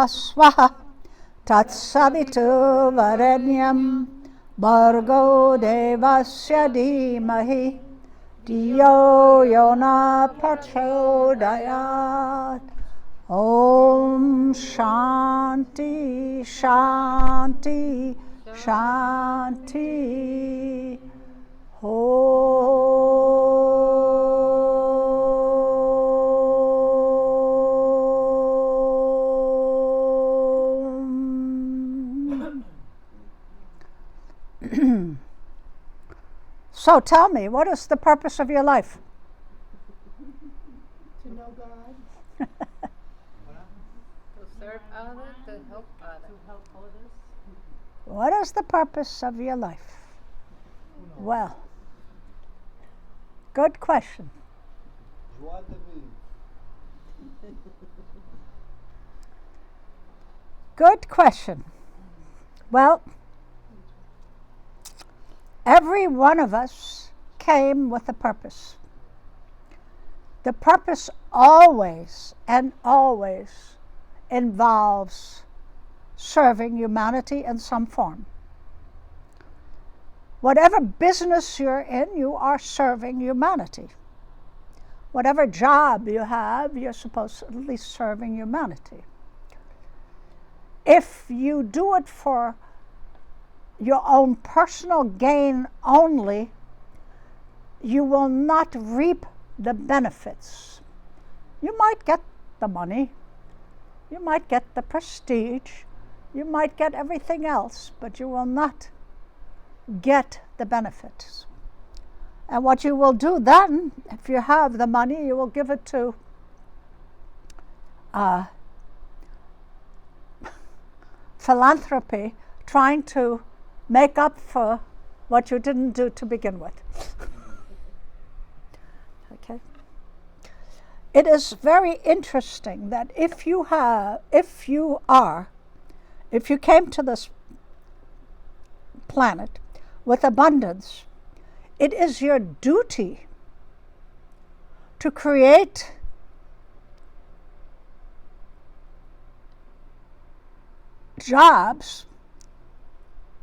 Swaha Tatsavitu Varenyam Bhargo Devasya Dhimahi Dhiyo Yona Prachodayat. Om Shanti Shanti Shanti. So tell me, what is the purpose of your life? To know God. To serve others, to help others. To help others. What is the purpose of your life? Well, good question. Joie de vivre. Good question. Well, every one of us came with a purpose. The purpose always and always involves serving humanity in some form. Whatever business you're in, you are serving humanity. Whatever job you have, you're supposed to at least serving humanity. If you do it for your own personal gain only, you will not reap the benefits. You might get the money, you might get the prestige, you might get everything else, but you will not get the benefits. And what you will do then, if you have the money, you will give it to philanthropy, trying to make up for what you didn't do to begin with. Okay? It is very interesting that if you came to this planet with abundance, it is your duty to create jobs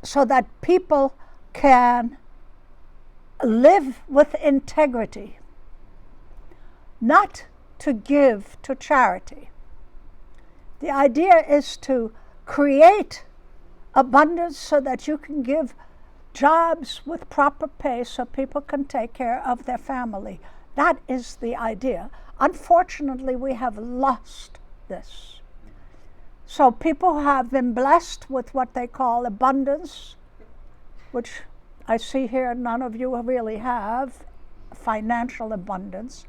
so that people can live with integrity, not to give to charity. The idea is to create abundance so that you can give jobs with proper pay so people can take care of their family. That is the idea. Unfortunately, we have lost this. So people have been blessed with what they call abundance, which I see here none of you really have, financial abundance.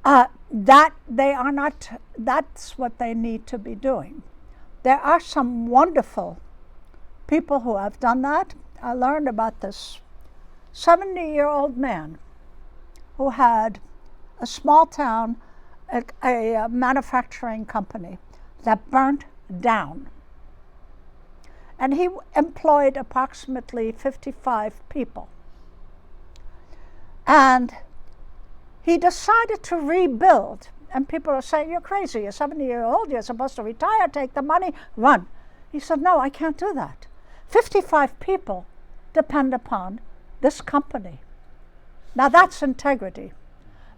That they are not, that's what they need to be doing. There are some wonderful people who have done that. I learned about this 70-year-old man who had a small town, a manufacturing company that burnt down. And he employed approximately 55 people. And he decided to rebuild. And people are saying, you're crazy, you're 70-year-old, you're supposed to retire, take the money, run. He said, no, I can't do that. 55 people depend upon this company. Now that's integrity.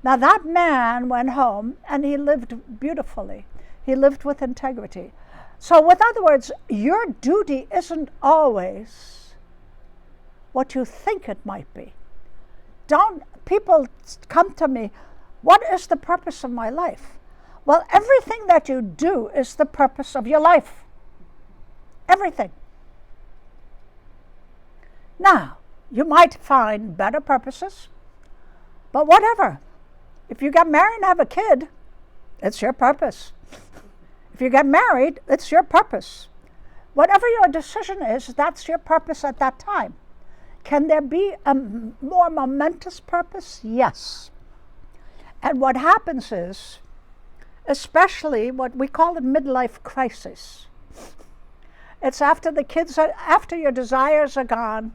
Now that man went home and he lived beautifully. He lived with integrity. So with other words, your duty isn't always what you think it might be. People come to me, what is the purpose of my life? Well, everything that you do is the purpose of your life. Everything. Now, you might find better purposes, but whatever. If you get married and have a kid, it's your purpose. If you get married, it's your purpose. Whatever your decision is, that's your purpose at that time. Can there be a more momentous purpose? Yes. And what happens is, especially what we call a midlife crisis. It's after your desires are gone,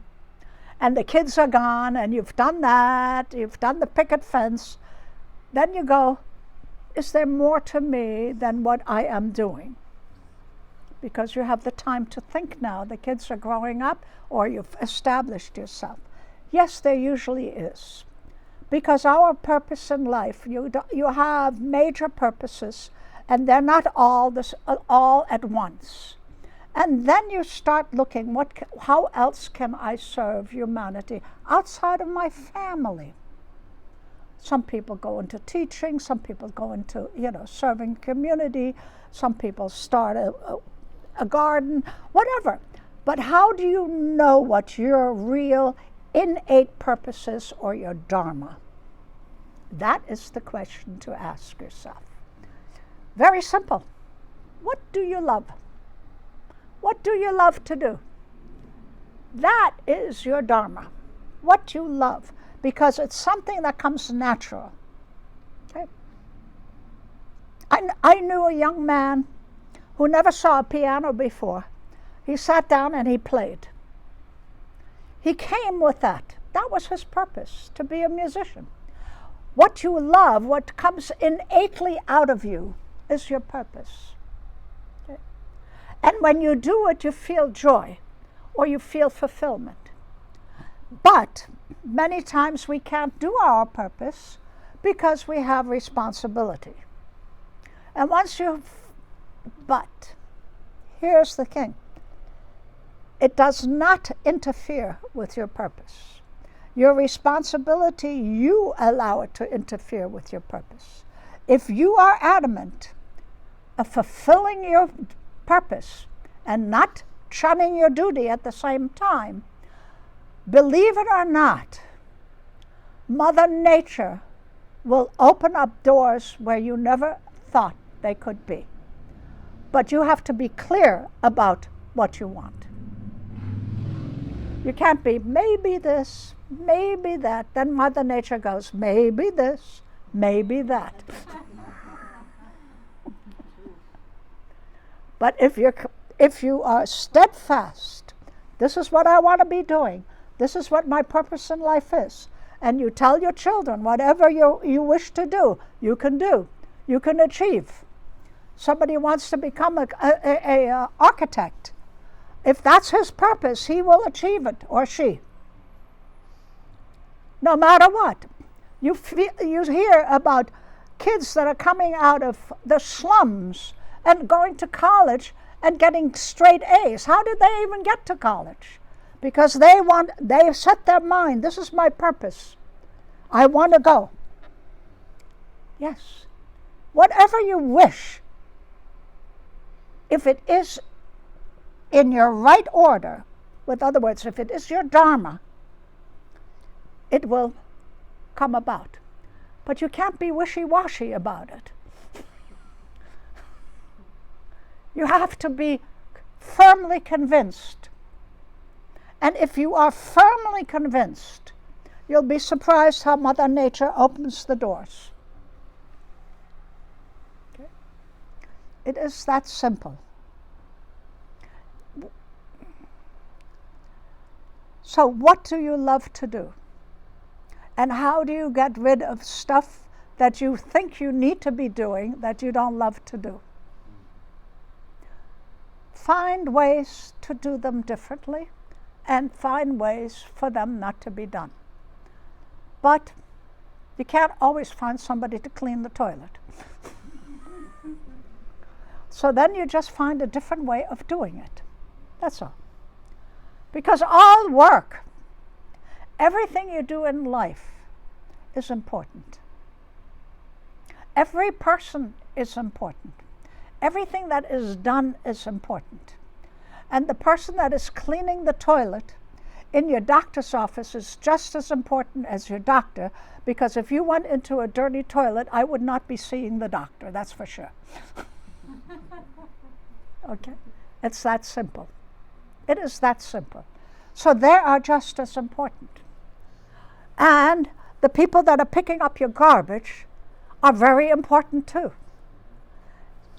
and the kids are gone, and you've done that, you've done the picket fence, then you go, is there more to me than what I am doing? Because you have the time to think now. The kids are growing up, or you've established yourself. Yes, there usually is. Because our purpose in life, you have major purposes, and they're not all at once. And then you start looking, how else can I serve humanity outside of my family? Some people go into teaching, some people go into, serving community, some people start a garden, whatever. But how do you know what your real innate purpose is or your dharma? That is the question to ask yourself. Very simple. What do you love? What do you love to do? That is your dharma. What you love. Because it's something that comes natural. Okay? I knew a young man who never saw a piano before. He sat down and he played. He came with that. That was his purpose, to be a musician. What you love, what comes innately out of you, is your purpose. Okay? And when you do it, you feel joy or you feel fulfillment. But many times we can't do our purpose because we have responsibility. And but here's the thing. It does not interfere with your purpose. Your responsibility, you allow it to interfere with your purpose. If you are adamant of fulfilling your purpose and not shunning your duty at the same time, believe it or not, Mother Nature will open up doors where you never thought they could be. But you have to be clear about what you want. You can't be, maybe this, maybe that. Then Mother Nature goes, maybe this, maybe that. But if you are steadfast, this is what I want to be doing, this is what my purpose in life is, and you tell your children whatever you wish to do, you can achieve. Somebody wants to become a architect. If that's his purpose, he will achieve it, or she. No matter what. You hear about kids that are coming out of the slums and going to college and getting straight A's. How did they even get to college? Because they set their mind, this is my purpose. I want to go. Yes. Whatever you wish, if it is in your right order, with other words, if it is your dharma, it will come about. But you can't be wishy-washy about it. You have to be firmly convinced. And if you are firmly convinced, you'll be surprised how Mother Nature opens the doors. Okay? It is that simple. So what do you love to do? And how do you get rid of stuff that you think you need to be doing that you don't love to do? Find ways to do them differently and find ways for them not to be done. But you can't always find somebody to clean the toilet. So then you just find a different way of doing it. That's all. Because all work, everything you do in life is important. Every person is important. Everything that is done is important. And the person that is cleaning the toilet in your doctor's office is just as important as your doctor, because if you went into a dirty toilet, I would not be seeing the doctor, that's for sure. Okay? It's that simple. It is that simple. So they are just as important. And the people that are picking up your garbage are very important too.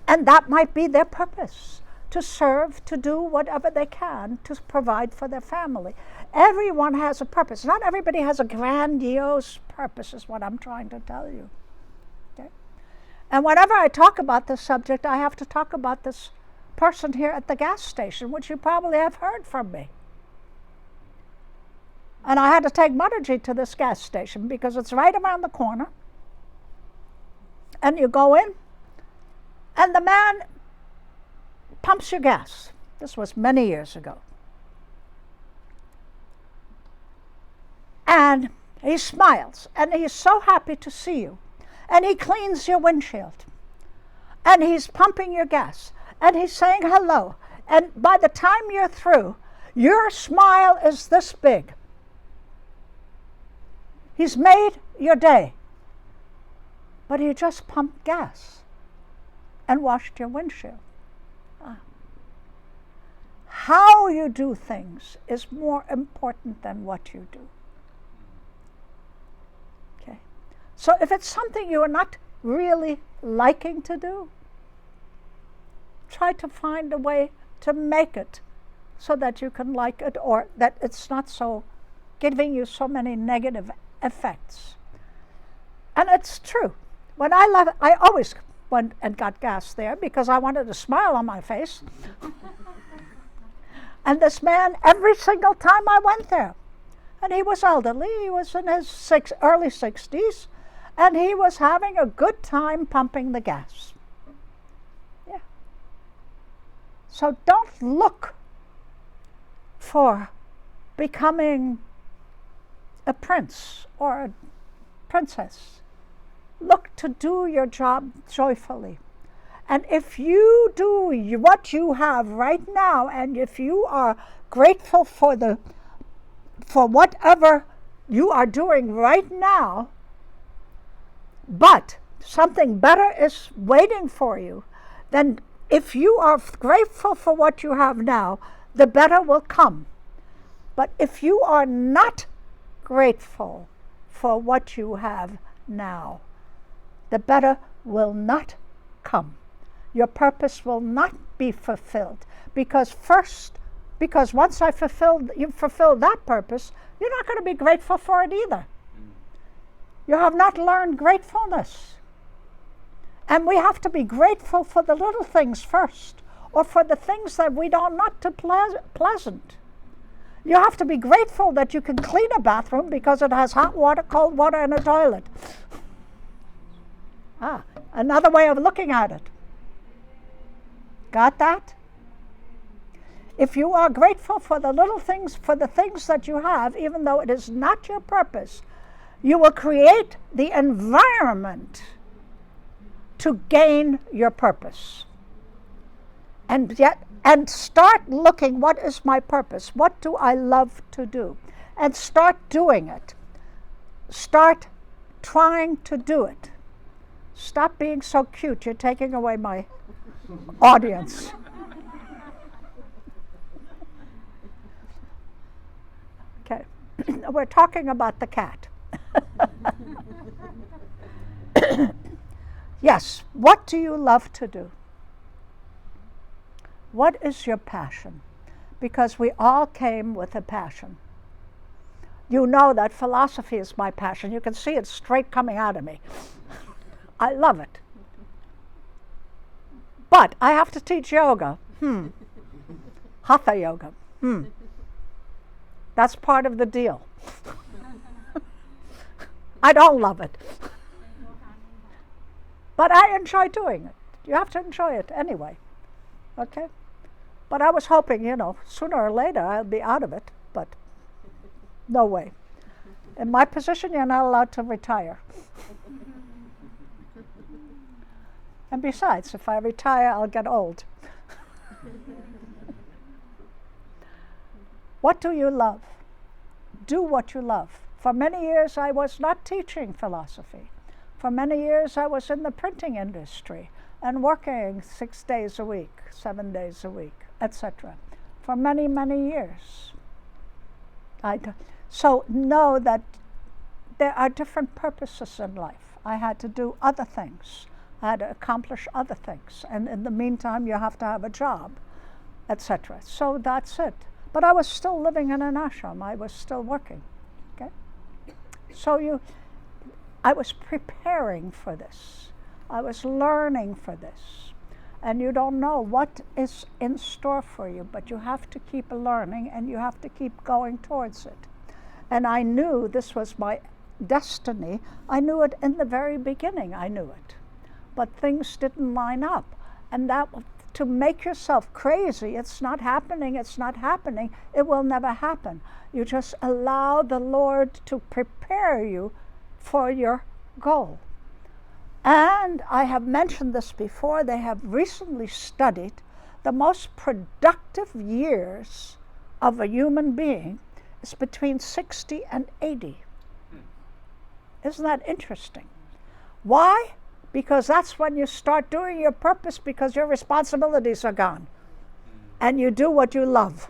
And that might be their purpose, to serve, to do whatever they can to provide for their family. Everyone has a purpose. Not everybody has a grandiose purpose, is what I'm trying to tell you. Okay? And whenever I talk about this subject, I have to talk about this person here at the gas station, which you probably have heard from me. And I had to take Muddergy to this gas station because it's right around the corner. And you go in, and the man pumps your gas. This was many years ago. And he smiles, and he's so happy to see you. And he cleans your windshield. And he's pumping your gas. And he's saying hello. And by the time you're through, your smile is this big. He's made your day. But he just pumped gas and washed your windshield. How you do things is more important than what you do. Okay? So if it's something you are not really liking to do, try to find a way to make it so that you can like it, or that it's not so giving you so many negative effects. And it's true. When I left, I always went and got gas there because I wanted a smile on my face. And this man, every single time I went there, and he was elderly, he was in his early 60s, and he was having a good time pumping the gas. Yeah. So don't look for becoming a prince or a princess. Look to do your job joyfully. And if you do what you have right now, and if you are grateful for whatever you are doing right now, but something better is waiting for you, then if you are grateful for what you have now, the better will come. But if you are not grateful for what you have now, the better will not come. Your purpose will not be fulfilled because once you fulfill that purpose, you're not going to be grateful for it either. You have not learned gratefulness. And we have to be grateful for the little things first, or for the things that we don't not too pleasant. You have to be grateful that you can clean a bathroom because it has hot water, cold water, and a toilet. Another way of looking at it. Got that? If you are grateful for the little things, for the things that you have, even though it is not your purpose, you will create the environment to gain your purpose. And start looking, what is my purpose? What do I love to do? And start doing it. Start trying to do it. Stop being so cute. You're taking away my audience. Okay. We're talking about the cat. Yes. What do you love to do? What is your passion? Because we all came with a passion. you know that philosophy is my passion. You can see it straight coming out of me. I love it. But I have to teach yoga. Hatha yoga. That's part of the deal. I don't love it. But I enjoy doing it. You have to enjoy it anyway. Okay? But I was hoping, sooner or later I'll be out of it, but no way. In my position, you're not allowed to retire. And besides, if I retire, I'll get old. What do you love? Do what you love. For many years, I was not teaching philosophy. For many years, I was in the printing industry and working 6 days a week, 7 days a week, etc. For many, many years. So know that there are different purposes in life. I had to do other things. I had to accomplish other things. And in the meantime, you have to have a job, etc. So that's it. But I was still living in an ashram. I was still working. Okay? So I was preparing for this. I was learning for this. And you don't know what is in store for you, but you have to keep learning and you have to keep going towards it. And I knew this was my destiny. I knew it in the very beginning. I knew it. But things didn't line up. And that, to make yourself crazy, it's not happening, it will never happen. You just allow the Lord to prepare you for your goal. And I have mentioned this before, they have recently studied the most productive years of a human being is between 60 and 80. Isn't that interesting? Why? Because that's when you start doing your purpose, because your responsibilities are gone. And you do what you love.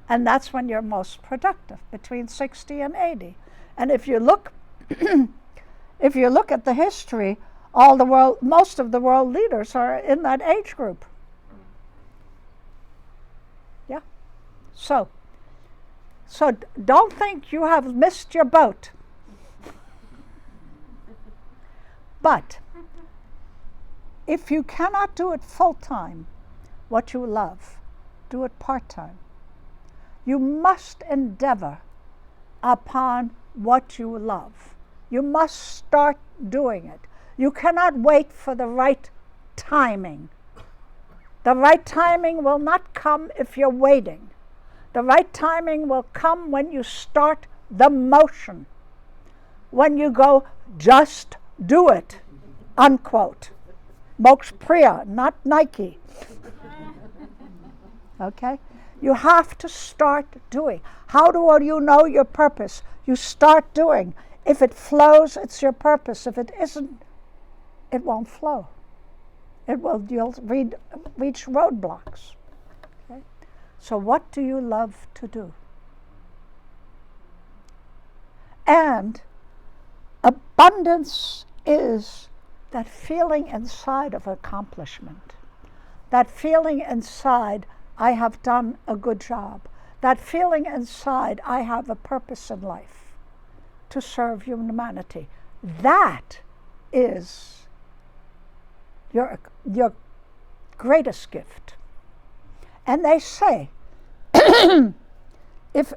And that's when you're most productive, between 60 and 80. And if you look at the history, most of the world leaders are in that age group. Yeah. So don't think you have missed your boat. But if you cannot do it full-time, what you love, do it part-time. You must endeavor upon what you love. You must start doing it. You cannot wait for the right timing. The right timing will not come if you're waiting. The right timing will come when you start the motion. When you go, just do it, unquote. Mokshapriya, not Nike. Okay? You have to start doing. How do you know your purpose? You start doing. If it flows, it's your purpose. If it isn't, it won't flow. You'll reach roadblocks. Okay? So what do you love to do? And abundance is that feeling inside of accomplishment. That feeling inside, I have done a good job. That feeling inside, I have a purpose in life to serve humanity. That is your greatest gift. And they say, if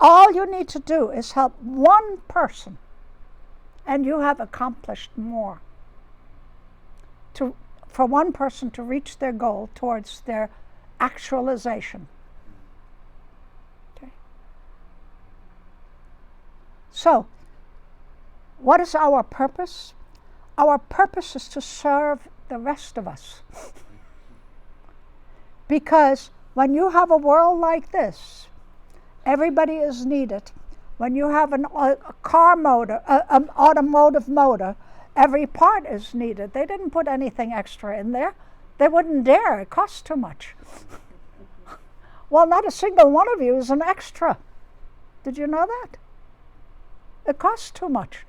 all you need to do is help one person, and you have accomplished more. For one person to reach their goal towards their actualization. Okay. So, what is our purpose? Our purpose is to serve the rest of us. Because when you have a world like this, everybody is needed. When you have a car motor, an automotive motor, every part is needed. They didn't put anything extra in there. They wouldn't dare. It costs too much. Well, not a single one of you is an extra. Did you know that? It costs too much.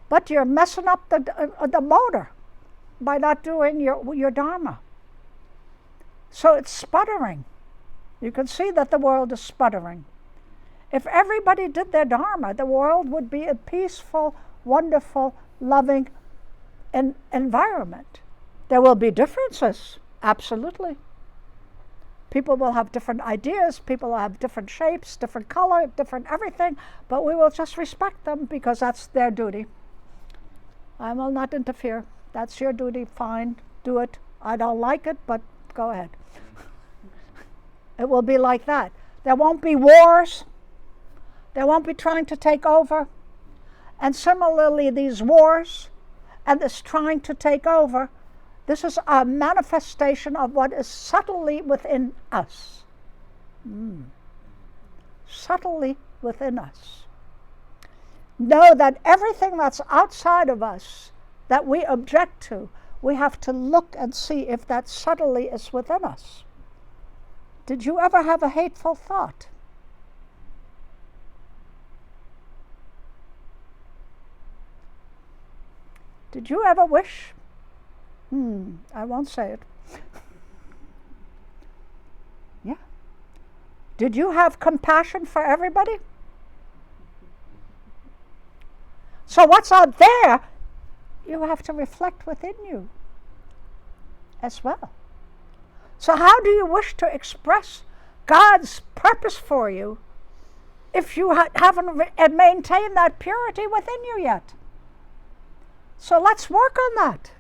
But you're messing up the motor by not doing your dharma. So it's sputtering. You can see that the world is sputtering. If everybody did their dharma, the world would be a peaceful, wonderful, loving environment. There will be differences, absolutely. People will have different ideas, people will have different shapes, different color, different everything, but we will just respect them because that's their duty. I will not interfere. That's your duty, fine, do it. I don't like it, but go ahead. It will be like that. There won't be wars. There won't be trying to take over. And similarly, these wars and this trying to take over, this is a manifestation of what is subtly within us. Subtly within us. Know that everything that's outside of us that we object to, we have to look and see if that subtly is within us. Did you ever have a hateful thought? Did you ever wish? I won't say it. Yeah. Did you have compassion for everybody? So what's out there, you have to reflect within you as well. So how do you wish to express God's purpose for you if you haven't maintained that purity within you yet? So let's work on that.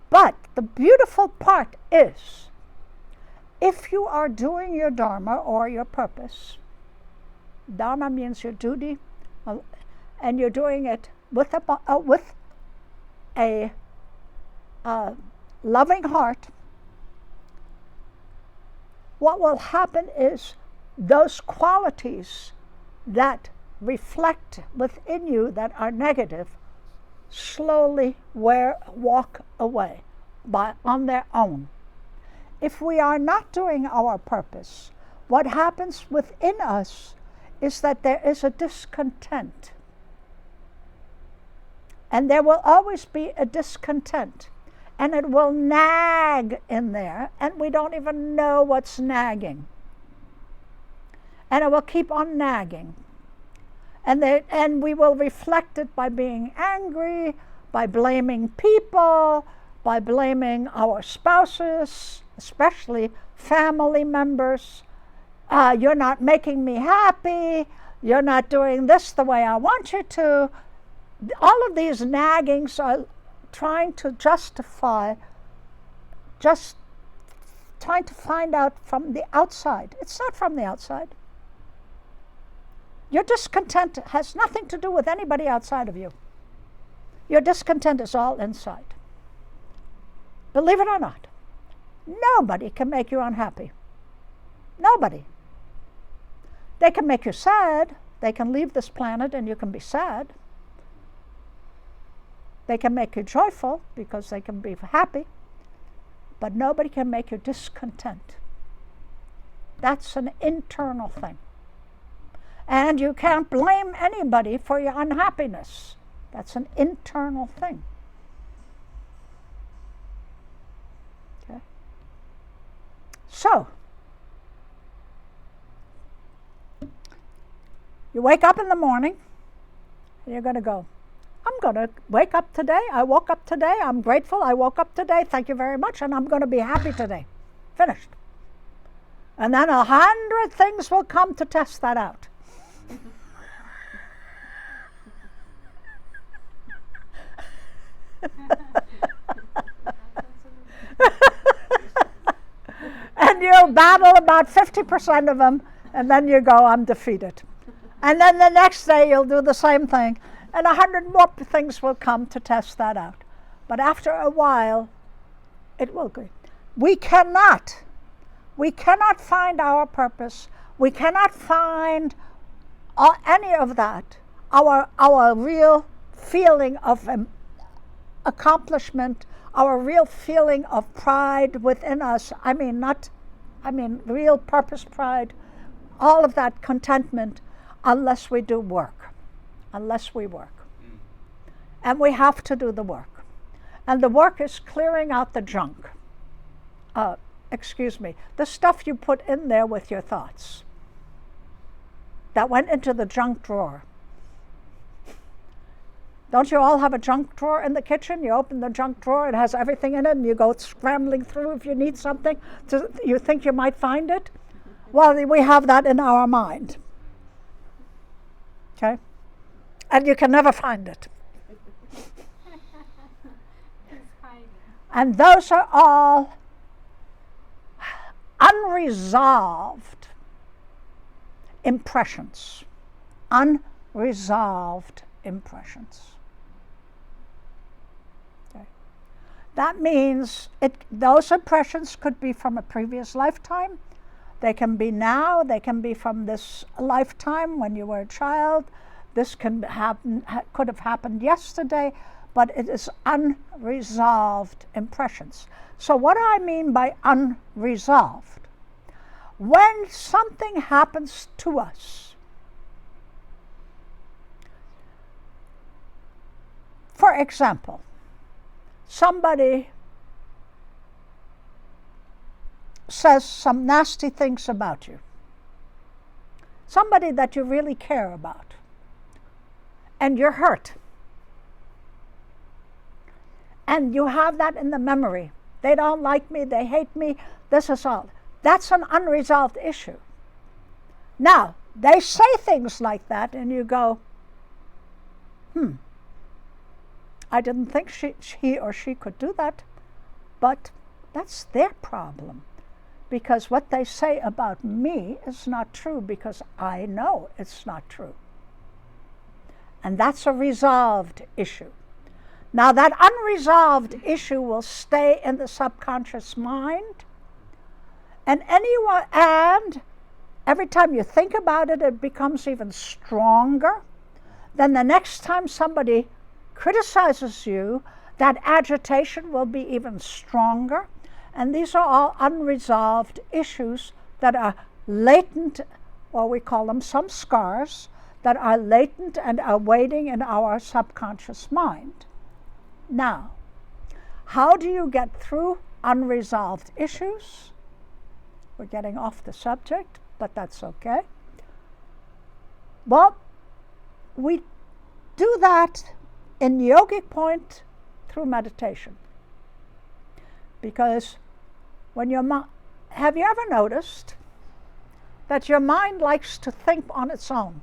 But the beautiful part is, if you are doing your dharma or your purpose, dharma means your duty, and you're doing it with a loving heart, what will happen is those qualities that reflect within you that are negative slowly walk away on their own. If we are not doing our purpose, what happens within us is that there is a discontent. And there will always be a discontent. And it will nag in there, and we don't even know what's nagging. And it will keep on nagging. And we will reflect it by being angry, by blaming people, by blaming our spouses, especially family members. You're not making me happy. You're not doing this the way I want you to. All of these naggings are trying to justify, just trying to find out from the outside. It's not from the outside. Your discontent has nothing to do with anybody outside of you. Your discontent is all inside. Believe it or not, nobody can make you unhappy. Nobody. They can make you sad. They can leave this planet and you can be sad. They can make you joyful because they can be happy, but nobody can make you discontent. That's an internal thing. And you can't blame anybody for your unhappiness. That's an internal thing. Okay? So, you wake up in the morning and you're going to go, I'm going to wake up today. I woke up today. I'm grateful. I woke up today. Thank you very much. And I'm going to be happy today. Finished. And then 100 things will come to test that out. And you'll battle about 50% of them. And then you go, I'm defeated. And then the next day you'll do the same thing. And 100 more things will come to test that out. But after a while, it will go. We cannot find our purpose. We cannot find any of that. Our real feeling of accomplishment, our real feeling of pride within us. Real purpose, pride, all of that contentment, unless we do work. Unless we work. And we have to do the work. And the work is clearing out the junk. the stuff you put in there with your thoughts that went into the junk drawer. Don't you all have a junk drawer in the kitchen? You open the junk drawer, it has everything in it, and you go scrambling through if you need something. You think you might find it? Well, we have that in our mind. Okay? And you can never find it. And those are all unresolved impressions. Unresolved impressions. Okay. That means those impressions could be from a previous lifetime. They can be now. They can be from this lifetime when you were a child. This could have happened yesterday, but it is unresolved impressions. So what do I mean by unresolved? When something happens to us, for example, somebody says some nasty things about you, somebody that you really care about, and you're hurt. And you have that in the memory. They don't like me, they hate me, this is all. That's an unresolved issue. Now, they say things like that, and you go, I didn't think he or she could do that, but that's their problem. Because what they say about me is not true, because I know it's not true. And that's a resolved issue. Now, that unresolved issue will stay in the subconscious mind, and every time you think about it, it becomes even stronger. Then the next time somebody criticizes you, that agitation will be even stronger. And these are all unresolved issues that are latent, or we call them some scars, that are latent and are waiting in our subconscious mind. Now, how do you get through unresolved issues? We're getting off the subject, but that's okay. Well, we do that in yogic point through meditation. Because when have you ever noticed that your mind likes to think on its own?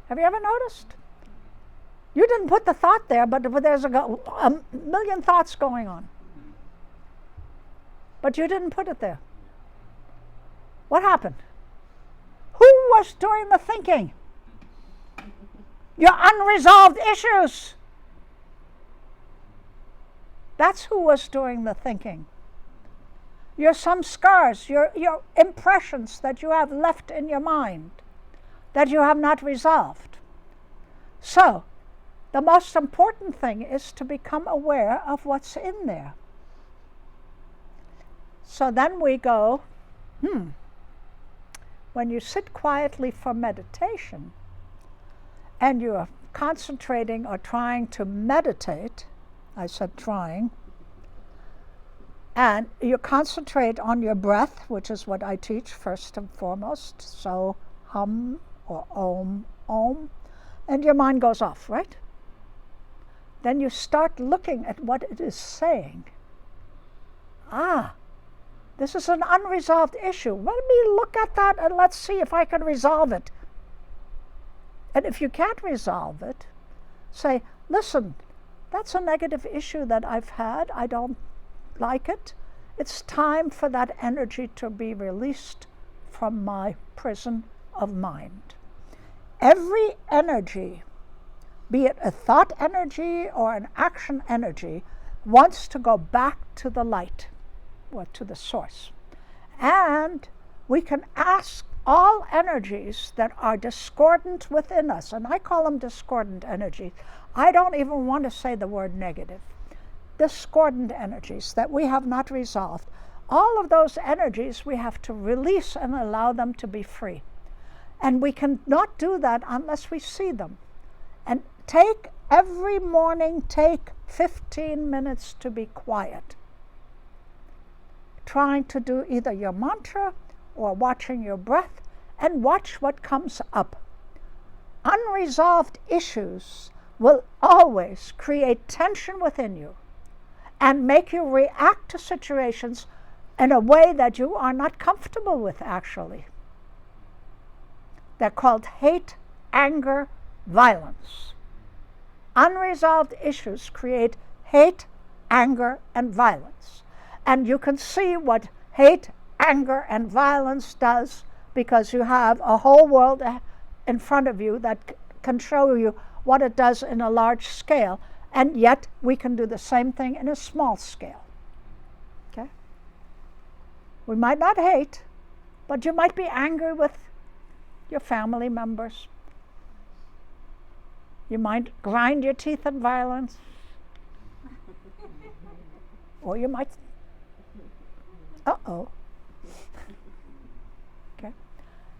Have you ever noticed? You didn't put the thought there, but there's a million thoughts going on. But you didn't put it there. What happened? Who was doing the thinking? Your unresolved issues. That's who was doing the thinking. Your some scars, your impressions that you have left in your mind that you have not resolved. So, the most important thing is to become aware of what's in there. So then we go, when you sit quietly for meditation and you are concentrating or trying to meditate, I said trying, and you concentrate on your breath, which is what I teach first and foremost, so hum or om, and your mind goes off, right? Then you start looking at what it is saying. This is an unresolved issue. Let me look at that and let's see if I can resolve it. And if you can't resolve it, say, listen, that's a negative issue that I've had. I don't like it. It's time for that energy to be released from my prison of mind. Every energy, be it a thought energy or an action energy, wants to go back to the light or to the source. And we can ask all energies that are discordant within us, and I call them discordant energies. I don't even want to say the word negative. Discordant energies that we have not resolved. All of those energies we have to release and allow them to be free. And we cannot do that unless we see them. And every morning, take 15 minutes to be quiet. trying to do either your mantra or watching your breath, and watch what comes up. Unresolved issues will always create tension within you and make you react to situations in a way that you are not comfortable with, actually. They're called hate, anger, violence. Unresolved issues create hate, anger, and violence. And you can see what hate, anger, and violence does, because you have a whole world in front of you that can show you what it does in a large scale, and yet we can do the same thing in a small scale. Okay? We might not hate, but you might be angry with your family members. You might grind your teeth in violence. Or you might, uh-oh. Okay?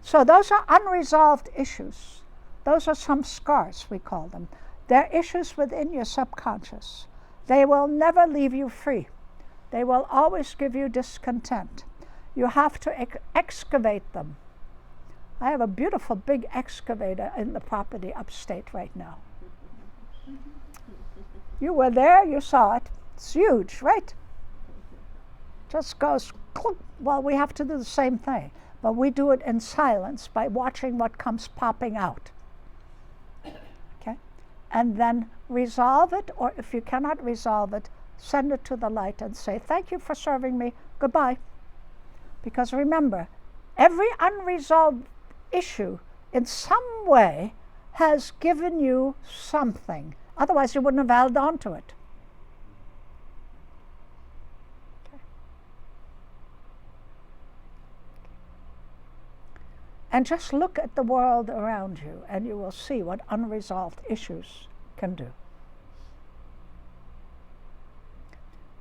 So those are unresolved issues. Those are some scars, we call them. They're issues within your subconscious. They will never leave you free. They will always give you discontent. You have to excavate them. I have a beautiful big excavator in the property upstate right now. You were there, you saw it. It's huge, right? Just goes clunk. Well, we have to do the same thing, but we do it in silence by watching what comes popping out. Okay? And then resolve it, or if you cannot resolve it, send it to the light and say, thank you for serving me, goodbye. Because remember, every unresolved issue in some way has given you something. Otherwise, you wouldn't have held on to it. Okay. And just look at the world around you, and you will see what unresolved issues can do.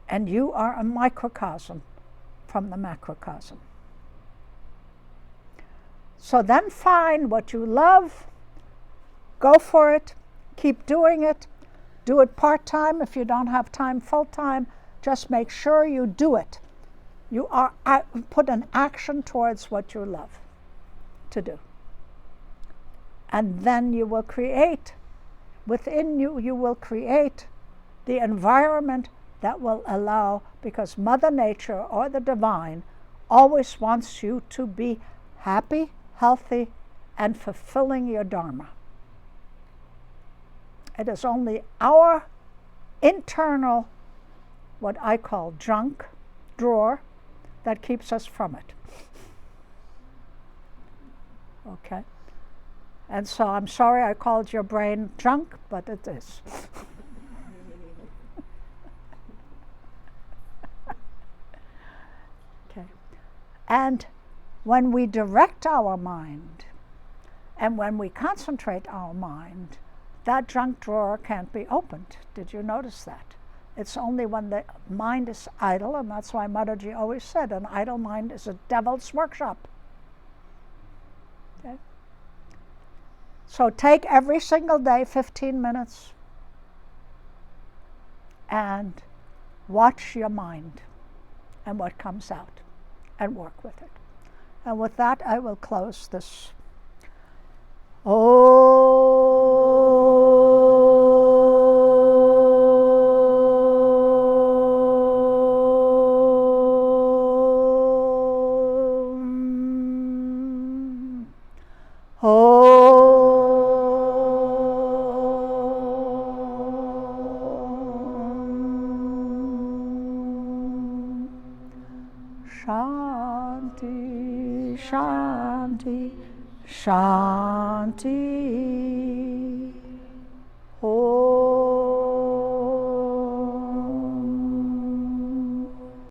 And you are a microcosm from the macrocosm. So then find what you love, go for it, keep doing it, do it part-time if you don't have time full-time, just make sure you do it. You are put an action towards what you love to do. And then you will create, within you, you will create the environment that will allow, because Mother Nature or the divine always wants you to be happy, healthy, and fulfilling your dharma. It is only our internal, what I call junk drawer, that keeps us from it. Okay? And so I'm sorry I called your brain junk, but it is. Okay. And when we direct our mind, and when we concentrate our mind, that junk drawer can't be opened. Did you notice that? It's only when the mind is idle, and that's why Mataji always said, an idle mind is a devil's workshop. Okay? So take every single day 15 minutes and watch your mind and what comes out and work with it. And with that, I will close this. Shanti, Shanti, Shanti. Om.